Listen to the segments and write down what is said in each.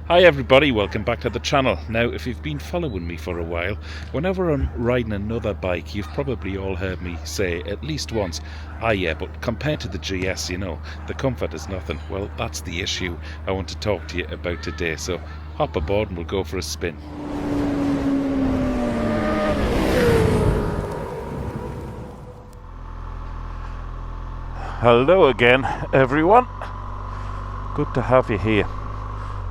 Hi everybody, welcome back to the channel. Now, if you've been following me for a while, whenever I'm riding another bike, you've probably all heard me say at least once, ah yeah, but compared to the GS, you know, the comfort is nothing. Well, that's the issue I want to talk to you about today, so hop aboard and we'll go for a spin. Hello again, everyone. Good to have you here.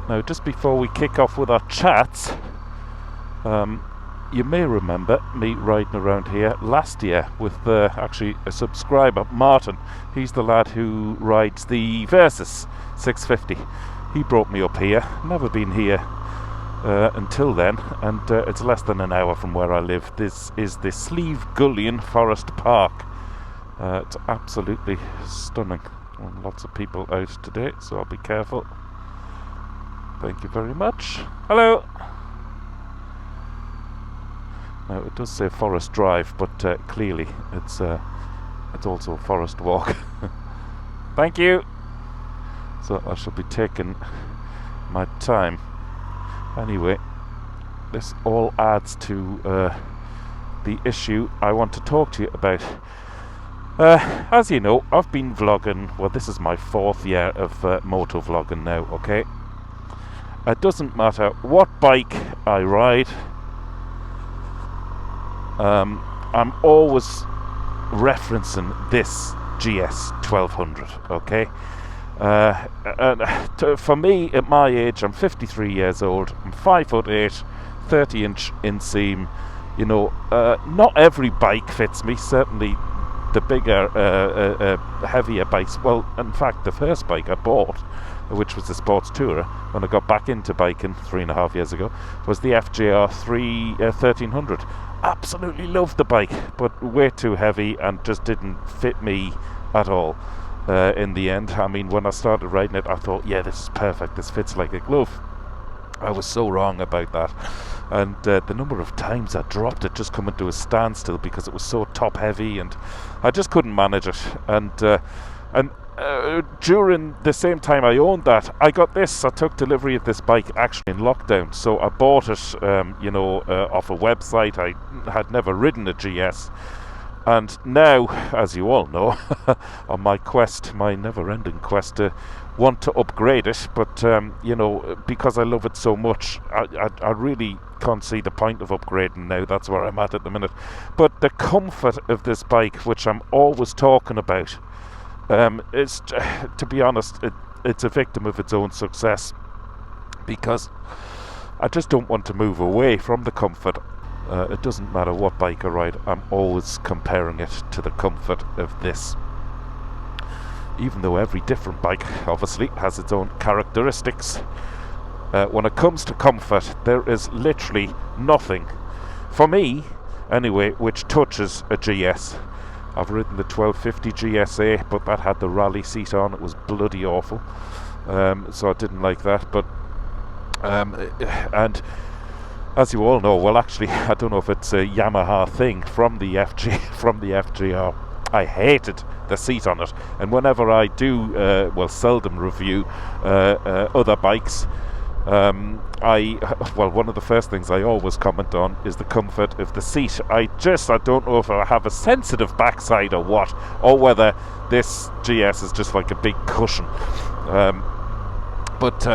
Now, just before we kick off with our chats, you may remember me riding around here last year with actually a subscriber, Martin. He's the lad who rides the Versys 650. He brought me up here. Never been here until then, and it's less than an hour from where I live. This is the Slieve Gullion Forest Park. It's absolutely stunning. And lots of people out today, so I'll be careful. Thank you very much. Hello. Now it does say Forest Drive, but clearly it's also a forest walk. Thank you. So I shall be taking my time. Anyway, this all adds to the issue I want to talk to you about. As you know, I've been vlogging. Well, this is my 4th year of moto vlogging now. Okay. It doesn't matter what bike I ride, I'm always referencing this GS 1200, okay? For me, at my age, I'm 53 years old, I'm 5'8", 30-inch inseam. You know, not every bike fits me, certainly the bigger, heavier bikes. Well, in fact, the first bike I bought, which was the Sports Tourer, when I got back into biking 3.5 years ago, was the FJR 1300. Absolutely loved the bike, but way too heavy and just didn't fit me at all in the end. I mean, when I started riding it, I thought, yeah, this is perfect, this fits like a glove. I was so wrong about that. And the number of times I dropped it just coming to a standstill because it was so top heavy and I just couldn't manage it. And during the same time I owned that, I got this. I took delivery of this bike actually in lockdown, so I bought it off a website. I had never ridden a GS, and now, as you all know, on my quest, my never-ending quest to want to upgrade it, but because I love it so much, I really can't see the point of upgrading now. That's where I'm at the minute. But the comfort of this bike, which I'm always talking about, it's, to be honest, it's a victim of its own success, because I just don't want to move away from the comfort. It doesn't matter what bike I ride, I'm always comparing it to the comfort of this. Even though every different bike obviously has its own characteristics, when it comes to comfort, there is literally nothing, for me anyway, which touches a GS. I've ridden the 1250 GSA, but that had the rally seat on. It was bloody awful, so I didn't like that. But and as you all know, well, actually, I don't know if it's a Yamaha thing from the FGR. I hated the seat on it, and whenever I do, seldom review other bikes. One of the first things I always comment on is the comfort of the seat. I don't know if I have a sensitive backside or what, or whether this GS is just like a big cushion. But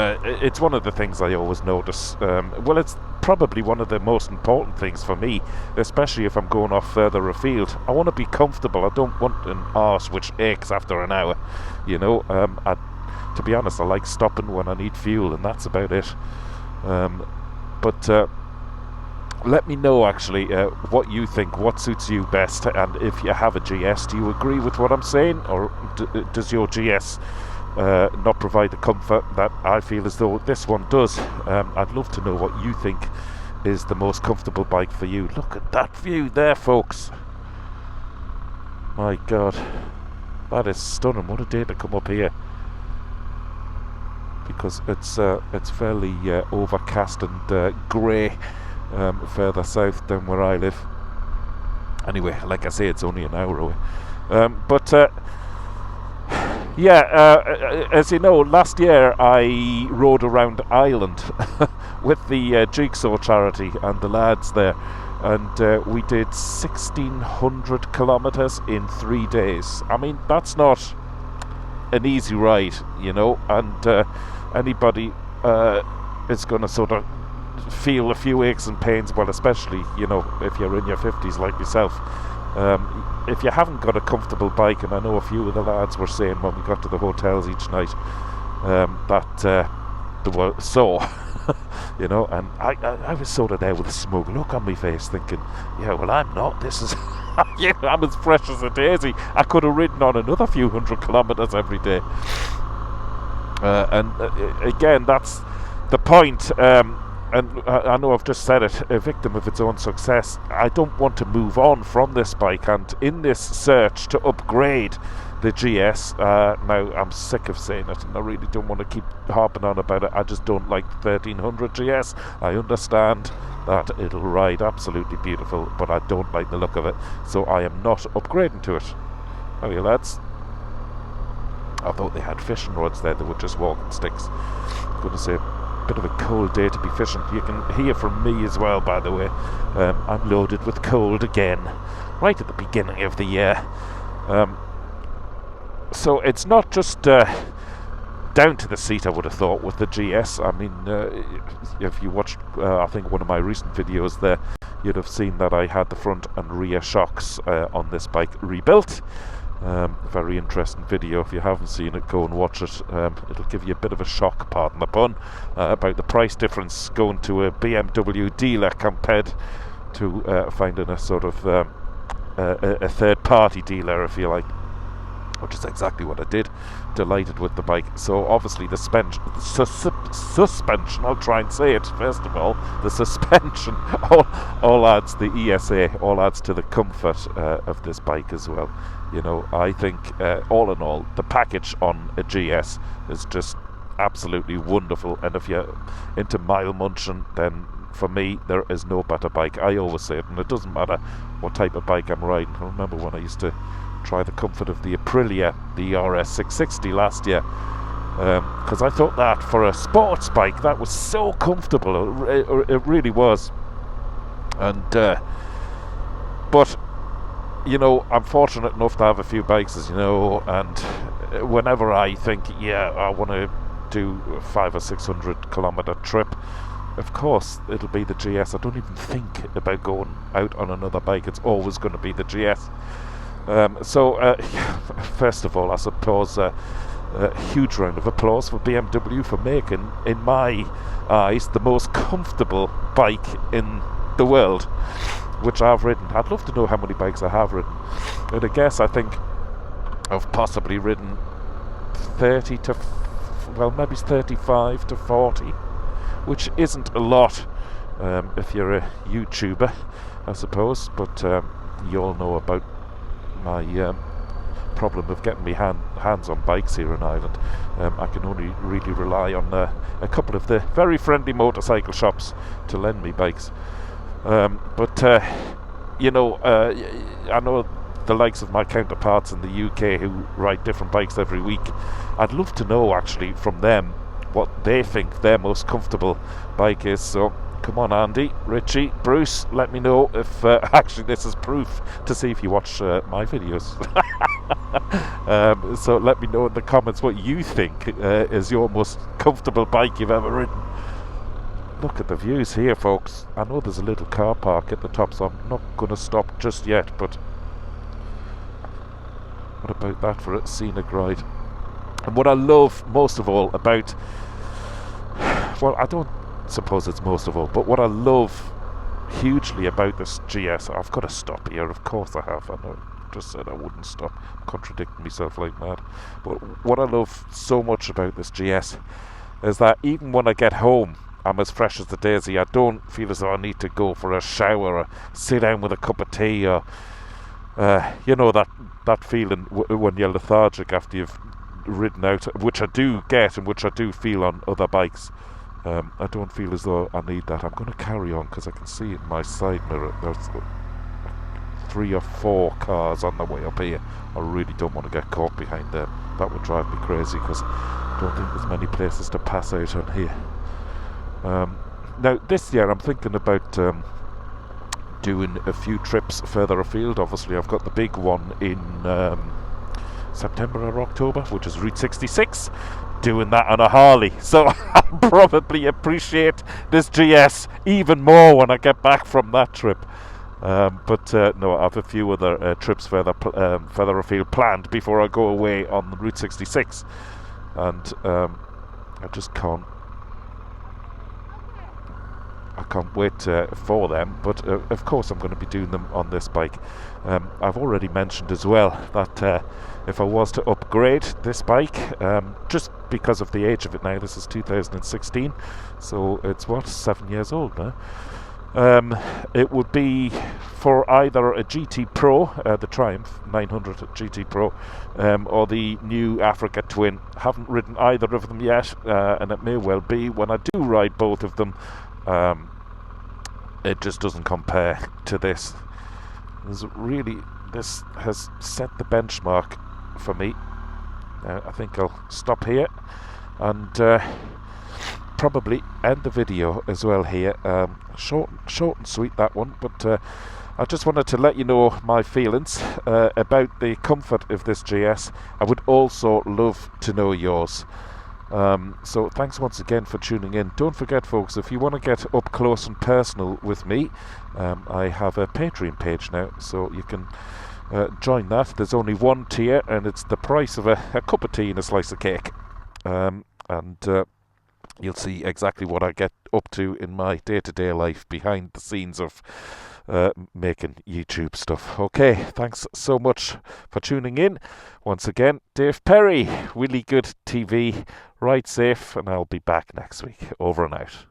it's one of the things I always notice. It's probably one of the most important things for me, especially if I'm going off further afield. I want to be comfortable. I don't want an arse which aches after an hour. You know, to be honest, I like stopping when I need fuel, and that's about it. But let me know actually what you think, what suits you best, and if you have a GS, do you agree with what I'm saying, or does your GS not provide the comfort that I feel as though this one does? I'd love to know what you think is the most comfortable bike for you. Look at that view there, folks. My God, that is stunning. What a day to come up here, because it's fairly overcast and grey further south than where I live. Anyway, like I say, it's only an hour away. Yeah, as you know, last year I rode around Ireland with the Jigsaw charity and the lads there, and we did 1,600 kilometres in 3 days. I mean, that's not an easy ride, you know, and anybody is going to sort of feel a few aches and pains, well, especially, you know, if you're in your 50s like myself. If you haven't got a comfortable bike, and I know a few of the lads were saying when we got to the hotels each night that they were sore, you know, and I was sort of there with a smug look on my face thinking, yeah, well, I'm not, this is, yeah, I'm as fresh as a daisy. I could have ridden on another few hundred kilometres every day. And again, that's the point. And I know I've just said it, a victim of its own success. I don't want to move on from this bike, and in this search to upgrade the GS, now I'm sick of saying it and I really don't want to keep harping on about it. I just don't like the 1300 GS. I understand that it'll ride absolutely beautiful, but I don't like the look of it, so I am not upgrading to it. How are you, lads? I thought they had fishing rods there, they were just walking sticks. I'm going to say bit of a cold day to be fishing. You can hear from me as well, by the way. I'm loaded with cold again, right at the beginning of the year. So it's not just down to the seat, I would have thought, with the GS. I mean, if you watched, I think, one of my recent videos there, you'd have seen that I had the front and rear shocks on this bike rebuilt. Very interesting video. If you haven't seen it, go and watch it. It'll give you a bit of a shock, pardon the pun, about the price difference going to a BMW dealer compared to finding a sort of a third-party dealer, if you like, which is exactly what I did. Delighted with the bike. So obviously the suspension, I'll try and say it first of all, the suspension all adds, the ESA all adds to the comfort of this bike as well. You know, I think all in all, the package on a GS is just absolutely wonderful, and if you're into mile munching, then for me there is no better bike. I always say it, and it doesn't matter what type of bike I'm riding. I remember when I used to try the comfort of the Aprilia, the RS660 last year, because I thought that for a sports bike that was so comfortable. It really was. And but you know, I'm fortunate enough to have a few bikes, as you know, and whenever I think, yeah, I want to do a 500 or 600 kilometre trip, of course it'll be the GS. I don't even think about going out on another bike. It's always going to be the GS. So first of all, I suppose a huge round of applause for BMW for making, in my eyes, the most comfortable bike in the world, which I've ridden. I'd love to know how many bikes I have ridden. And I guess I think I've possibly ridden 30 to, well, maybe 35 to 40, which isn't a lot if you're a YouTuber, I suppose, but you all know about my problem of getting my hands on bikes here in Ireland. I can only really rely on a couple of the very friendly motorcycle shops to lend me bikes. But you know, I know the likes of my counterparts in the UK who ride different bikes every week. I'd love to know actually from them what they think their most comfortable bike is. So come on, Andy, Richie, Bruce, let me know if actually this is proof to see if you watch my videos. So let me know in the comments what you think is your most comfortable bike you've ever ridden. Look at the views here, folks. I know there's a little car park at the top, so I'm not going to stop just yet, but what about that for a scenic ride? And what I love most of all about, well, I don't suppose it's most of all, but what I love hugely about this GS, I've got to stop here, of course I have, I know I just said I wouldn't stop, I'm contradicting myself like mad, but what I love so much about this GS is that even when I get home, I'm as fresh as the daisy. I don't feel as though I need to go for a shower or sit down with a cup of tea, or you know, that feeling when you're lethargic after you've ridden out, which I do get and which I do feel on other bikes. I don't feel as though I need that. I'm going to carry on because I can see it in my side mirror. I 3 or 4 cars on the way up here. I really don't want to get caught behind them. That would drive me crazy, because I don't think there's many places to pass out on here. Now this year I'm thinking about doing a few trips further afield. Obviously I've got the big one in September or October, which is Route 66, doing that on a Harley, so I'll probably appreciate this GS even more when I get back from that trip. But no, I have a few other trips further afield planned before I go away on Route 66, and I just can't wait for them. But of course I'm going to be doing them on this bike. I've already mentioned as well that if I was to upgrade this bike, just because of the age of it now, this is 2016, so it's what, 7 years old now, it would be for either a GT Pro, the Triumph 900 GT Pro, or the new Africa Twin. Haven't ridden either of them yet, and it may well be when I do ride both of them, it just doesn't compare to this. This has set the benchmark for me. I think I'll stop here and probably end the video as well here. Short and sweet, that one, but I just wanted to let you know my feelings about the comfort of this GS. I would also love to know yours. So thanks once again for tuning in. Don't forget, folks, if you want to get up close and personal with me, I have a Patreon page now, so you can join that. There's only one tier, and it's the price of a cup of tea and a slice of cake. And you'll see exactly what I get up to in my day-to-day life behind the scenes of making YouTube stuff. Okay, thanks so much for tuning in. Once again, Dave Perry, Really Good TV. Ride safe, and I'll be back next week. Over and out.